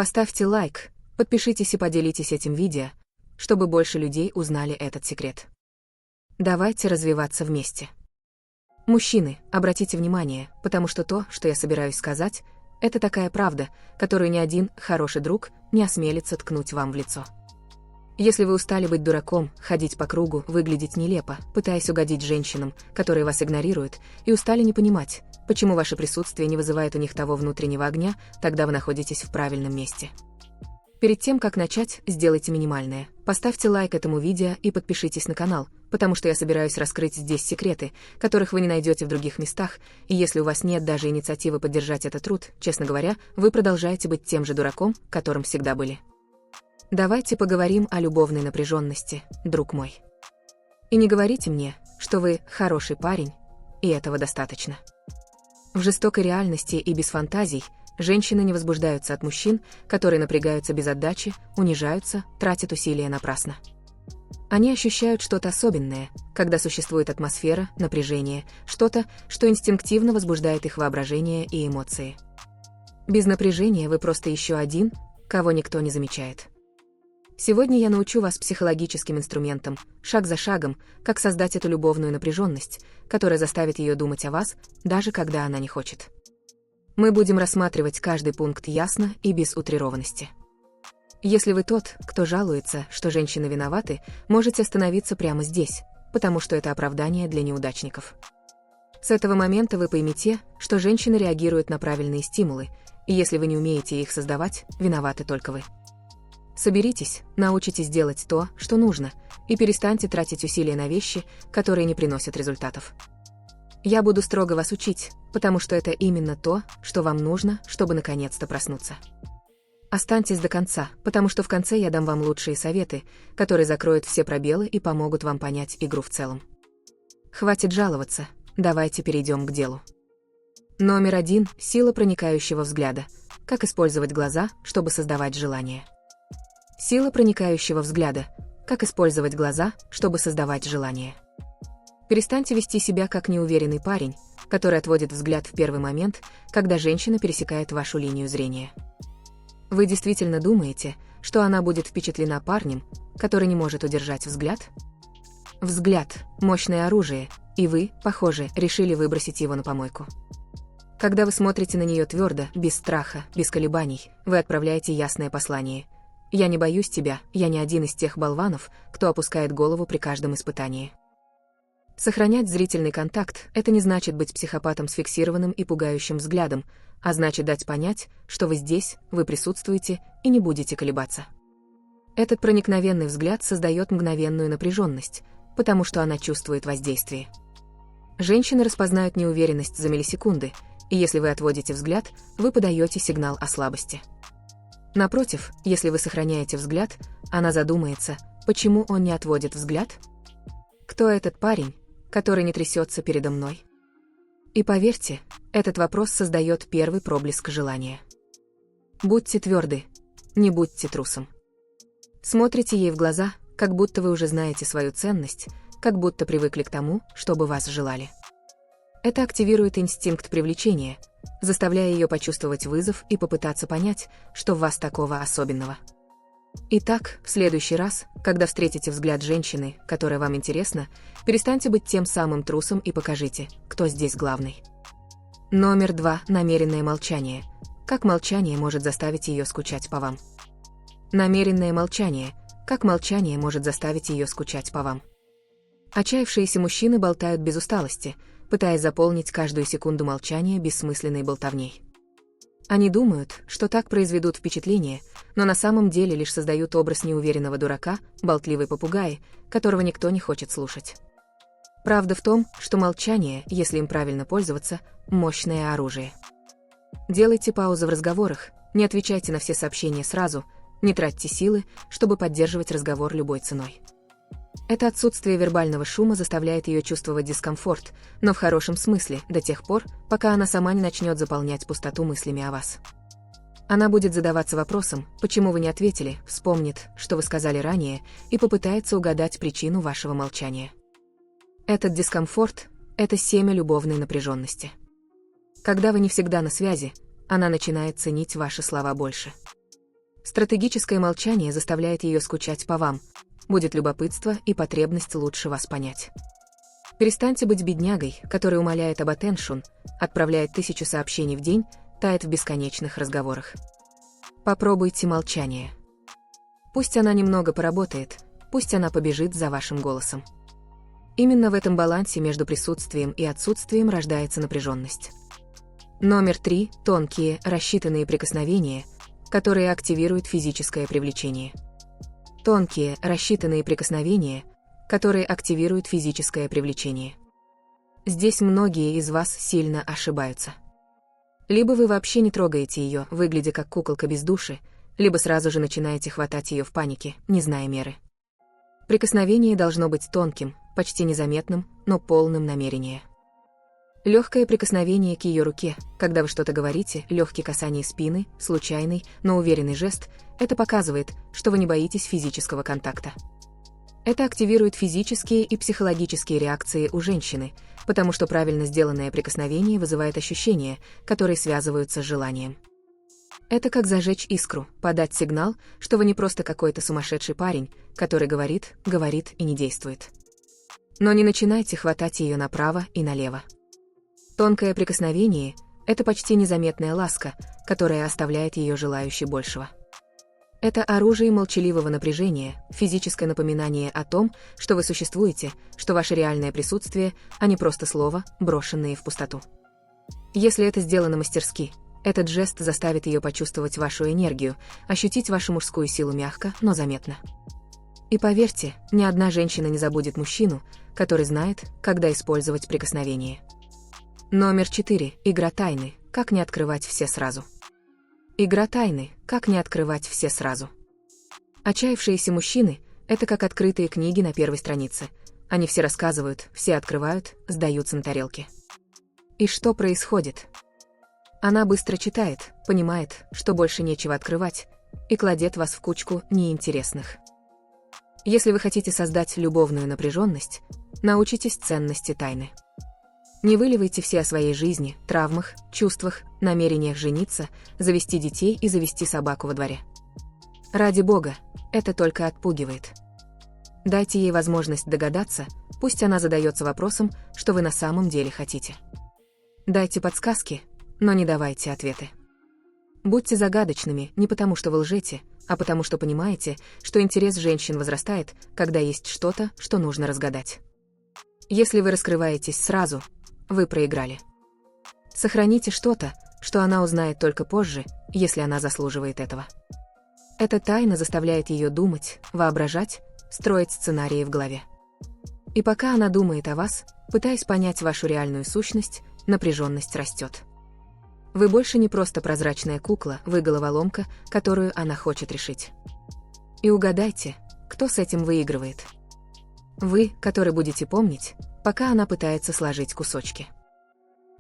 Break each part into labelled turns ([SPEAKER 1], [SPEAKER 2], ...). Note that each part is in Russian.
[SPEAKER 1] Поставьте лайк, подпишитесь и поделитесь этим видео, чтобы больше людей узнали этот секрет. Давайте развиваться вместе. Мужчины, обратите внимание, потому что то, что я собираюсь сказать, это такая правда, которую ни один хороший друг не осмелится ткнуть вам в лицо. Если вы устали быть дураком, ходить по кругу, выглядеть нелепо, пытаясь угодить женщинам, которые вас игнорируют, и устали не понимать, почему ваше присутствие не вызывает у них того внутреннего огня, тогда вы находитесь в правильном месте. Перед тем, как начать, сделайте минимальное. Поставьте лайк этому видео и подпишитесь на канал, потому что я собираюсь раскрыть здесь секреты, которых вы не найдете в других местах, и если у вас нет даже инициативы поддержать этот труд, честно говоря, вы продолжаете быть тем же дураком, которым всегда были. Давайте поговорим о любовной напряженности, друг мой. И не говорите мне, что вы хороший парень, и этого достаточно. В жестокой реальности и без фантазий женщины не возбуждаются от мужчин, которые напрягаются без отдачи, унижаются, тратят усилия напрасно. Они ощущают что-то особенное, когда существует атмосфера, напряжение, что-то, что инстинктивно возбуждает их воображение и эмоции. Без напряжения вы просто еще один, кого никто не замечает. Сегодня я научу вас психологическим инструментам, шаг за шагом, как создать эту любовную напряженность, которая заставит ее думать о вас, даже когда она не хочет. Мы будем рассматривать каждый пункт ясно и без утрированности. Если вы тот, кто жалуется, что женщины виноваты, можете остановиться прямо здесь, потому что это оправдание для неудачников. С этого момента вы поймете, что женщины реагируют на правильные стимулы, и если вы не умеете их создавать, виноваты только вы. Соберитесь, научитесь делать то, что нужно, и перестаньте тратить усилия на вещи, которые не приносят результатов. Я буду строго вас учить, потому что это именно то, что вам нужно, чтобы наконец-то проснуться. Останьтесь до конца, потому что в конце я дам вам лучшие советы, которые закроют все пробелы и помогут вам понять игру в целом. Хватит жаловаться, давайте перейдем к делу. Номер 1 – сила проникающего взгляда. Как использовать глаза, чтобы создавать желание. Сила проникающего взгляда. Как использовать глаза, чтобы создавать желание. Перестаньте вести себя как неуверенный парень, который отводит взгляд в первый момент, когда женщина пересекает вашу линию зрения. Вы действительно думаете, что она будет впечатлена парнем, который не может удержать взгляд? Взгляд – мощное оружие, и вы, похоже, решили выбросить его на помойку. Когда вы смотрите на нее твердо, без страха, без колебаний, вы отправляете ясное послание. «Я не боюсь тебя, я не один из тех болванов, кто опускает голову при каждом испытании». Сохранять зрительный контакт – это не значит быть психопатом с фиксированным и пугающим взглядом, а значит дать понять, что вы здесь, вы присутствуете и не будете колебаться. Этот проникновенный взгляд создает мгновенную напряженность, потому что она чувствует воздействие. Женщины распознают неуверенность за миллисекунды, и если вы отводите взгляд, вы подаете сигнал о слабости. Напротив, если вы сохраняете взгляд, она задумается, почему он не отводит взгляд? Кто этот парень, который не трясется передо мной? И поверьте, этот вопрос создает первый проблеск желания. Будьте тверды, не будьте трусом. Смотрите ей в глаза, как будто вы уже знаете свою ценность, как будто привыкли к тому, чтобы вас желали. Это активирует инстинкт привлечения, заставляя ее почувствовать вызов и попытаться понять, что в вас такого особенного. Итак, в следующий раз, когда встретите взгляд женщины, которая вам интересна, перестаньте быть тем самым трусом и покажите, кто здесь главный. Номер 2 – намеренное молчание. Как молчание может заставить ее скучать по вам? Намеренное молчание. Как молчание может заставить ее скучать по вам? Отчаявшиеся мужчины болтают без усталости, пытаясь заполнить каждую секунду молчания бессмысленной болтовней. Они думают, что так произведут впечатление, но на самом деле лишь создают образ неуверенного дурака, болтливой попугаи, которого никто не хочет слушать. Правда в том, что молчание, если им правильно пользоваться, мощное оружие. Делайте паузы в разговорах, не отвечайте на все сообщения сразу, не тратьте силы, чтобы поддерживать разговор любой ценой. Это отсутствие вербального шума заставляет ее чувствовать дискомфорт, но в хорошем смысле, до тех пор, пока она сама не начнет заполнять пустоту мыслями о вас. Она будет задаваться вопросом, почему вы не ответили, вспомнит, что вы сказали ранее, и попытается угадать причину вашего молчания. Этот дискомфорт – это семя любовной напряженности. Когда вы не всегда на связи, она начинает ценить ваши слова больше. Стратегическое молчание заставляет ее скучать по вам. Будет любопытство и потребность лучше вас понять. Перестаньте быть беднягой, который умоляет об attention, отправляет 1000 сообщений в день, тает в бесконечных разговорах. Попробуйте молчание. Пусть она немного поработает, пусть она побежит за вашим голосом. Именно в этом балансе между присутствием и отсутствием рождается напряженность. Номер 3. Тонкие, рассчитанные прикосновения, которые активируют физическое привлечение. Тонкие, рассчитанные прикосновения, которые активируют физическое привлечение. Здесь многие из вас сильно ошибаются. Либо вы вообще не трогаете ее, выглядя как куколка без души, либо сразу же начинаете хватать ее в панике, не зная меры. Прикосновение должно быть тонким, почти незаметным, но полным намерения. Легкое прикосновение к ее руке, когда вы что-то говорите, легкие касания спины, случайный, но уверенный жест, это показывает, что вы не боитесь физического контакта. Это активирует физические и психологические реакции у женщины, потому что правильно сделанное прикосновение вызывает ощущения, которые связываются с желанием. Это как зажечь искру, подать сигнал, что вы не просто какой-то сумасшедший парень, который говорит и не действует. Но не начинайте хватать ее направо и налево. Тонкое прикосновение – это почти незаметная ласка, которая оставляет ее желающей большего. Это оружие молчаливого напряжения, физическое напоминание о том, что вы существуете, что ваше реальное присутствие, а не просто слово, брошенное в пустоту. Если это сделано мастерски, этот жест заставит ее почувствовать вашу энергию, ощутить вашу мужскую силу мягко, но заметно. И поверьте, ни одна женщина не забудет мужчину, который знает, когда использовать прикосновение. Номер 4. Игра тайны. Как не открывать все сразу. Игра тайны. Как не открывать все сразу. Отчаявшиеся мужчины – это как открытые книги на первой странице. Они все рассказывают, все открывают, сдаются на тарелке. И что происходит? Она быстро читает, понимает, что больше нечего открывать, и кладет вас в кучку неинтересных. Если вы хотите создать любовную напряженность, научитесь ценности тайны. Не выливайте все о своей жизни, травмах, чувствах, намерениях жениться, завести детей и завести собаку во дворе. Ради Бога, это только отпугивает. Дайте ей возможность догадаться, пусть она задается вопросом, что вы на самом деле хотите. Дайте подсказки, но не давайте ответы. Будьте загадочными не потому, что вы лжете, а потому что понимаете, что интерес женщин возрастает, когда есть что-то, что нужно разгадать. Если вы раскрываетесь сразу, вы проиграли. Сохраните что-то, что она узнает только позже, если она заслуживает этого. Эта тайна заставляет ее думать, воображать, строить сценарии в голове. И пока она думает о вас, пытаясь понять вашу реальную сущность, напряженность растет. Вы больше не просто прозрачная кукла, вы головоломка, которую она хочет решить. И угадайте, кто с этим выигрывает. Вы, который будете помнить, пока она пытается сложить кусочки.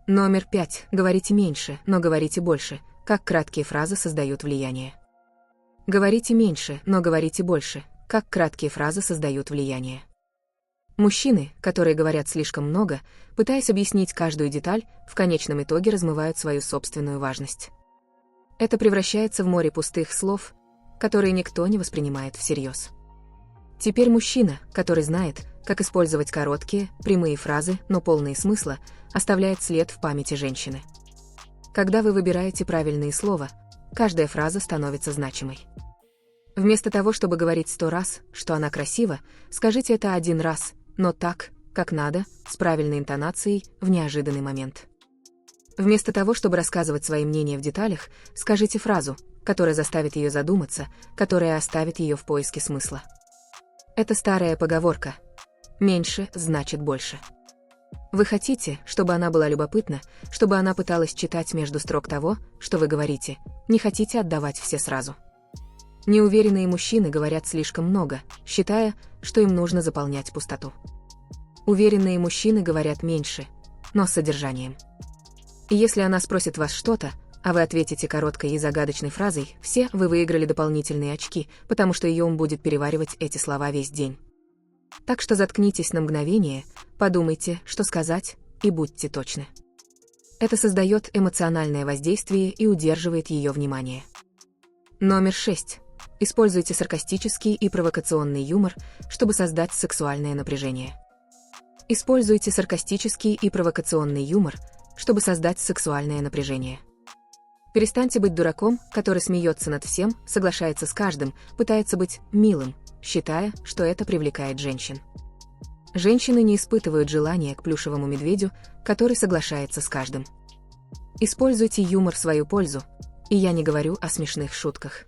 [SPEAKER 1] Номер 5. Говорите меньше, но говорите больше, как краткие фразы создают влияние. Говорите меньше, но говорите больше, как краткие фразы создают влияние. Мужчины, которые говорят слишком много, пытаясь объяснить каждую деталь, в конечном итоге размывают свою собственную важность. Это превращается в море пустых слов, которые никто не воспринимает всерьез. Теперь мужчина, который знает, как использовать короткие, прямые фразы, но полные смысла, оставляет след в памяти женщины. Когда вы выбираете правильные слова, каждая фраза становится значимой. Вместо того, чтобы говорить 100 раз, что она красива, скажите это 1 раз, но так, как надо, с правильной интонацией, в неожиданный момент. Вместо того, чтобы рассказывать свои мнения в деталях, скажите фразу, которая заставит ее задуматься, которая оставит ее в поиске смысла. Это старая поговорка. Меньше значит больше. Вы хотите, чтобы она была любопытна, чтобы она пыталась читать между строк того, что вы говорите, не хотите отдавать все сразу. Неуверенные мужчины говорят слишком много, считая, что им нужно заполнять пустоту. Уверенные мужчины говорят меньше, но с содержанием. И если она спросит вас что-то, а вы ответите короткой и загадочной фразой, все вы выиграли дополнительные очки, потому что ее ум будет переваривать эти слова весь день. Так что заткнитесь на мгновение, подумайте, что сказать, и будьте точны. Это создает эмоциональное воздействие и удерживает ее внимание. Номер 6. Используйте саркастический и провокационный юмор, чтобы создать сексуальное напряжение. Используйте саркастический и провокационный юмор, чтобы создать сексуальное напряжение. Перестаньте быть дураком, который смеется над всем, соглашается с каждым, пытается быть милым, считая, что это привлекает женщин. Женщины не испытывают желания к плюшевому медведю, который соглашается с каждым. Используйте юмор в свою пользу, и я не говорю о смешных шутках.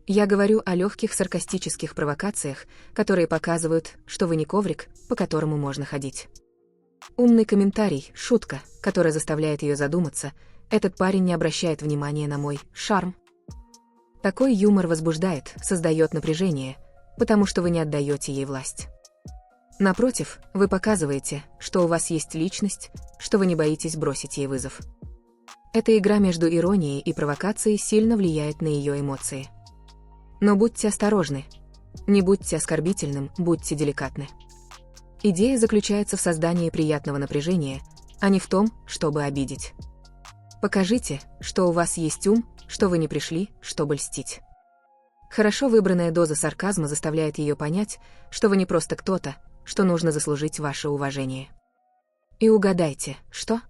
[SPEAKER 1] Я говорю о легких саркастических провокациях, которые показывают, что вы не коврик, по которому можно ходить. Умный комментарий, шутка, которая заставляет ее задуматься: этот парень не обращает внимания на мой шарм. Такой юмор возбуждает, создает напряжение, потому что вы не отдаете ей власть. Напротив, вы показываете, что у вас есть личность, что вы не боитесь бросить ей вызов. Эта игра между иронией и провокацией сильно влияет на ее эмоции. Но будьте осторожны. Не будьте оскорбительным, будьте деликатны. Идея заключается в создании приятного напряжения, а не в том, чтобы обидеть. Покажите, что у вас есть ум, что вы не пришли, чтобы льстить. Хорошо выбранная доза сарказма заставляет ее понять, что вы не просто кто-то, что нужно заслужить ваше уважение. И угадайте, что?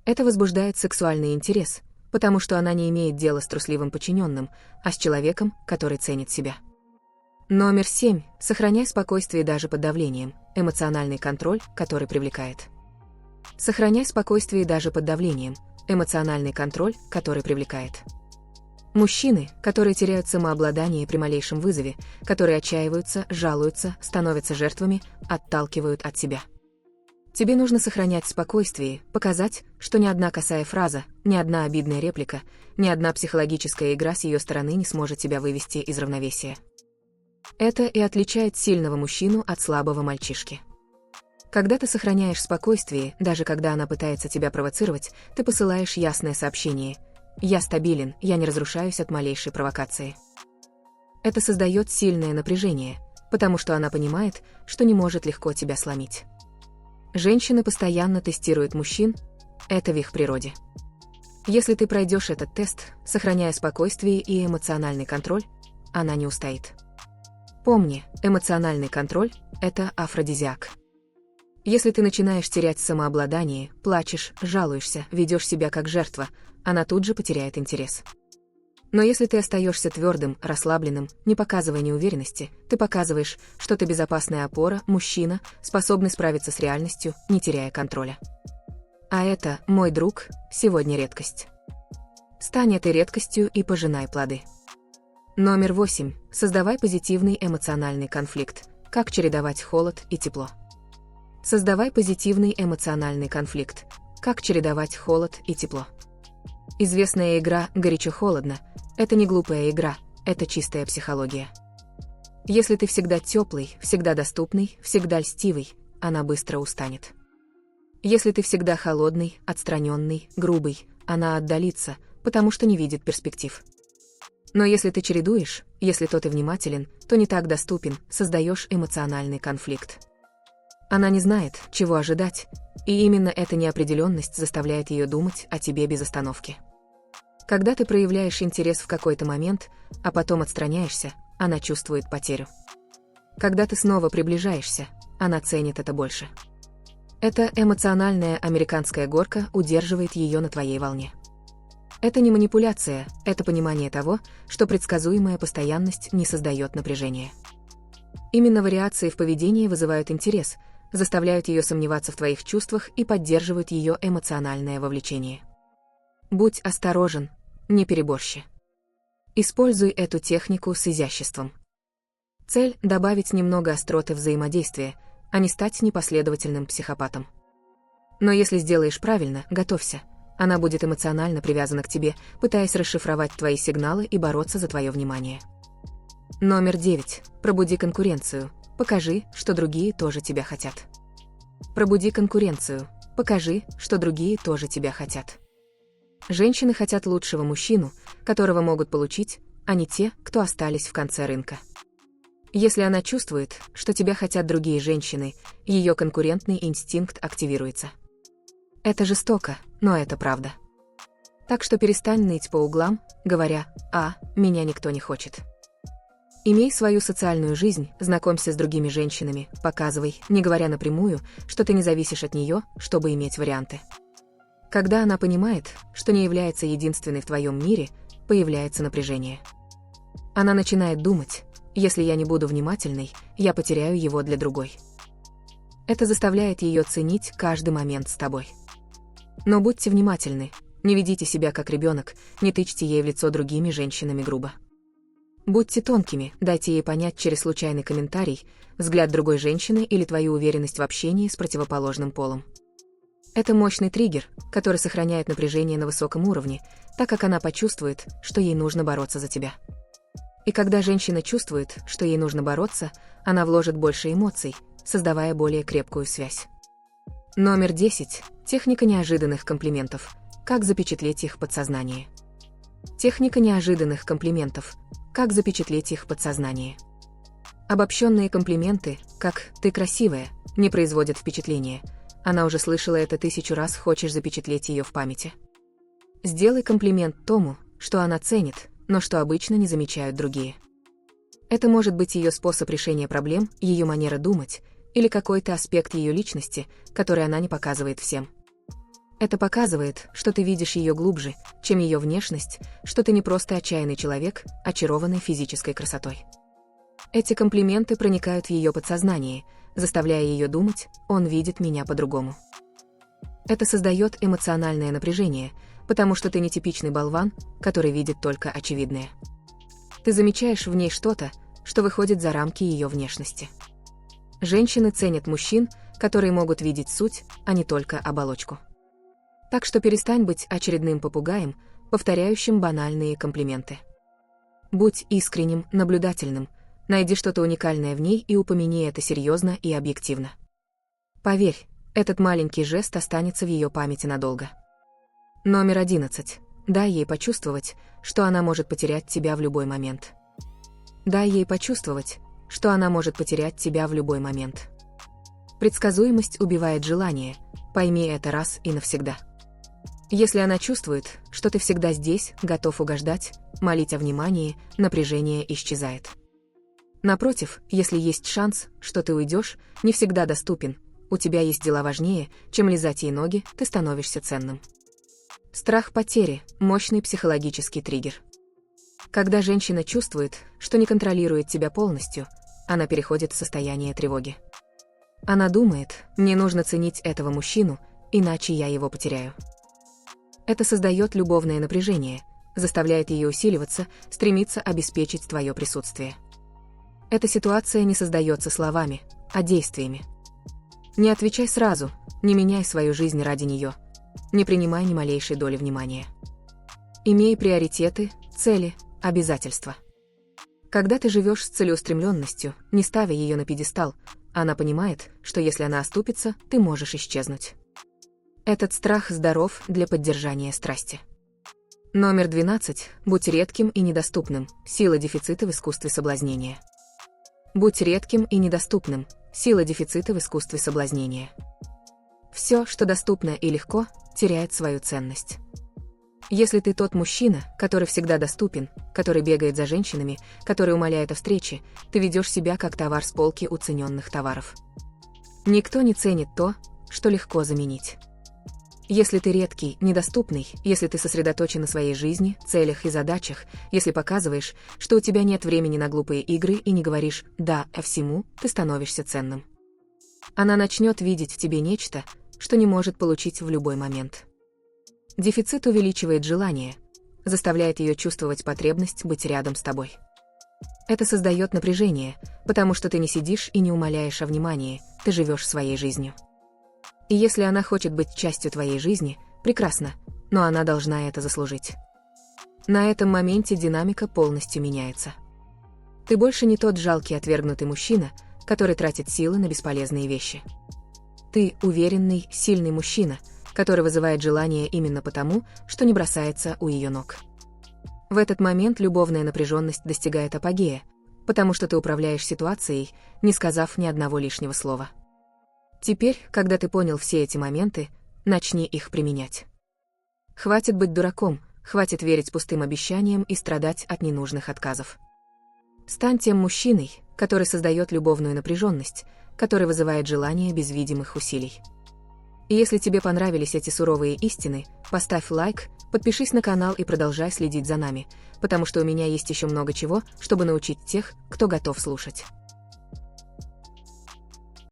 [SPEAKER 1] Это возбуждает сексуальный интерес, потому что она не имеет дела с трусливым подчиненным, а с человеком, который ценит себя. Номер 7. Сохраняй спокойствие даже под давлением. Эмоциональный контроль, который привлекает. Сохраняй спокойствие даже под давлением. Эмоциональный контроль, который привлекает. Мужчины, которые теряют самообладание при малейшем вызове, которые отчаиваются, жалуются, становятся жертвами, отталкивают от себя. Тебе нужно сохранять спокойствие, показать, что ни одна косая фраза, ни одна обидная реплика, ни одна психологическая игра с ее стороны не сможет тебя вывести из равновесия. Это и отличает сильного мужчину от слабого мальчишки. Когда ты сохраняешь спокойствие, даже когда она пытается тебя провоцировать, ты посылаешь ясное сообщение: «Я стабилен, я не разрушаюсь от малейшей провокации». Это создает сильное напряжение, потому что она понимает, что не может легко тебя сломить. Женщины постоянно тестируют мужчин, это в их природе. Если ты пройдешь этот тест, сохраняя спокойствие и эмоциональный контроль, она не устоит. Помни, эмоциональный контроль – это афродизиак. Если ты начинаешь терять самообладание, плачешь, жалуешься, ведешь себя как жертва, она тут же потеряет интерес. Но если ты остаешься твердым, расслабленным, не показывая неуверенности, ты показываешь, что ты безопасная опора, мужчина, способный справиться с реальностью, не теряя контроля. А это, мой друг, сегодня редкость. Стань этой редкостью и пожинай плоды. Номер 8. Создавай позитивный эмоциональный конфликт. Как чередовать холод и тепло. Создавай позитивный эмоциональный конфликт. Как чередовать холод и тепло. Известная игра «Горячо-холодно» — это не глупая игра, это чистая психология. Если ты всегда теплый, всегда доступный, всегда льстивый, она быстро устанет. Если ты всегда холодный, отстраненный, грубый, она отдалится, потому что не видит перспектив. Но если ты чередуешь, если то ты внимателен, то не так доступен, создаешь эмоциональный конфликт. Она не знает, чего ожидать, и именно эта неопределенность заставляет ее думать о тебе без остановки. Когда ты проявляешь интерес в какой-то момент, а потом отстраняешься, она чувствует потерю. Когда ты снова приближаешься, она ценит это больше. Эта эмоциональная американская горка удерживает ее на твоей волне. Это не манипуляция, это понимание того, что предсказуемая постоянность не создает напряжения. Именно вариации в поведении вызывают интерес, заставляют ее сомневаться в твоих чувствах и поддерживают ее эмоциональное вовлечение. Будь осторожен, не переборщи. Используй эту технику с изяществом. Цель – добавить немного остроты взаимодействия, а не стать непоследовательным психопатом. Но если сделаешь правильно, готовься. Она будет эмоционально привязана к тебе, пытаясь расшифровать твои сигналы и бороться за твое внимание. Номер 9. Пробуди конкуренцию. Покажи, что другие тоже тебя хотят. Пробуди конкуренцию. Покажи, что другие тоже тебя хотят. Женщины хотят лучшего мужчину, которого могут получить, а не те, кто остались в конце рынка. Если она чувствует, что тебя хотят другие женщины, ее конкурентный инстинкт активируется. Это жестоко, но это правда. Так что перестань ныть по углам, говоря: меня никто не хочет. Имей свою социальную жизнь, знакомься с другими женщинами, показывай, не говоря напрямую, что ты не зависишь от нее, чтобы иметь варианты. Когда она понимает, что не является единственной в твоем мире, появляется напряжение. Она начинает думать: если я не буду внимательной, я потеряю его для другой. Это заставляет ее ценить каждый момент с тобой. Но будьте внимательны, не ведите себя как ребенок, не тычьте ей в лицо другими женщинами грубо. Будьте тонкими, дайте ей понять через случайный комментарий, взгляд другой женщины или твою уверенность в общении с противоположным полом. Это мощный триггер, который сохраняет напряжение на высоком уровне, так как она почувствует, что ей нужно бороться за тебя. И когда женщина чувствует, что ей нужно бороться, она вложит больше эмоций, создавая более крепкую связь. Номер 10. Техника неожиданных комплиментов. Как запечатлеть их в подсознании. Техника неожиданных комплиментов. Как запечатлеть их в подсознании. Обобщенные комплименты, как «ты красивая», не производят впечатления. Она уже слышала это 1000 раз, хочешь запечатлеть ее в памяти. Сделай комплимент тому, что она ценит, но что обычно не замечают другие. Это может быть ее способ решения проблем, ее манера думать, или какой-то аспект ее личности, который она не показывает всем. Это показывает, что ты видишь ее глубже, чем ее внешность, что ты не просто отчаянный человек, очарованный физической красотой. Эти комплименты проникают в ее подсознание, заставляя ее думать: он видит меня по-другому. Это создает эмоциональное напряжение, потому что ты не типичный болван, который видит только очевидное. Ты замечаешь в ней что-то, что выходит за рамки ее внешности. Женщины ценят мужчин, которые могут видеть суть, а не только оболочку. Так что перестань быть очередным попугаем, повторяющим банальные комплименты. Будь искренним, наблюдательным, найди что-то уникальное в ней и упомяни это серьезно и объективно. Поверь, этот маленький жест останется в ее памяти надолго. Номер 11. Дай ей почувствовать, что она может потерять тебя в любой момент. Дай ей почувствовать, что она может потерять тебя в любой момент. Предсказуемость убивает желание, пойми это раз и навсегда. Если она чувствует, что ты всегда здесь, готов угождать, молить о внимании, напряжение исчезает. Напротив, если есть шанс, что ты уйдешь, не всегда доступен, у тебя есть дела важнее, чем лизать ей ноги, ты становишься ценным. Страх потери – мощный психологический триггер. Когда женщина чувствует, что не контролирует тебя полностью, она переходит в состояние тревоги. Она думает: мне нужно ценить этого мужчину, иначе я его потеряю. Это создает любовное напряжение, заставляет ее усиливаться, стремиться обеспечить твое присутствие. Эта ситуация не создается словами, а действиями. Не отвечай сразу, не меняй свою жизнь ради нее, не принимай ни малейшей доли внимания. Имей приоритеты, цели, обязательства. Когда ты живешь с целеустремленностью, не ставя ее на пьедестал, она понимает, что если она оступится, ты можешь исчезнуть. Этот страх здоров для поддержания страсти. Номер 12. Будь редким и недоступным. Сила дефицита в искусстве соблазнения. Будь редким и недоступным. Сила дефицита в искусстве соблазнения. Все, что доступно и легко, теряет свою ценность. Если ты тот мужчина, который всегда доступен, который бегает за женщинами, который умоляет о встрече, ты ведешь себя как товар с полки уцененных товаров. Никто не ценит то, что легко заменить. Если ты редкий, недоступный, если ты сосредоточен на своей жизни, целях и задачах, если показываешь, что у тебя нет времени на глупые игры и не говоришь «да» всему, ты становишься ценным. Она начнет видеть в тебе нечто, что не может получить в любой момент. Дефицит увеличивает желание, заставляет ее чувствовать потребность быть рядом с тобой. Это создает напряжение, потому что ты не сидишь и не умоляешь о внимании, ты живешь своей жизнью. И если она хочет быть частью твоей жизни, прекрасно, но она должна это заслужить. На этом моменте динамика полностью меняется. Ты больше не тот жалкий отвергнутый мужчина, который тратит силы на бесполезные вещи. Ты уверенный, сильный мужчина, который вызывает желание именно потому, что не бросается у ее ног. В этот момент любовная напряженность достигает апогея, потому что ты управляешь ситуацией, не сказав ни одного лишнего слова. Теперь, когда ты понял все эти моменты, начни их применять. Хватит быть дураком, хватит верить пустым обещаниям и страдать от ненужных отказов. Стань тем мужчиной, который создает любовную напряженность, который вызывает желание без видимых усилий. И если тебе понравились эти суровые истины, поставь лайк, подпишись на канал и продолжай следить за нами, потому что у меня есть еще много чего, чтобы научить тех, кто готов слушать.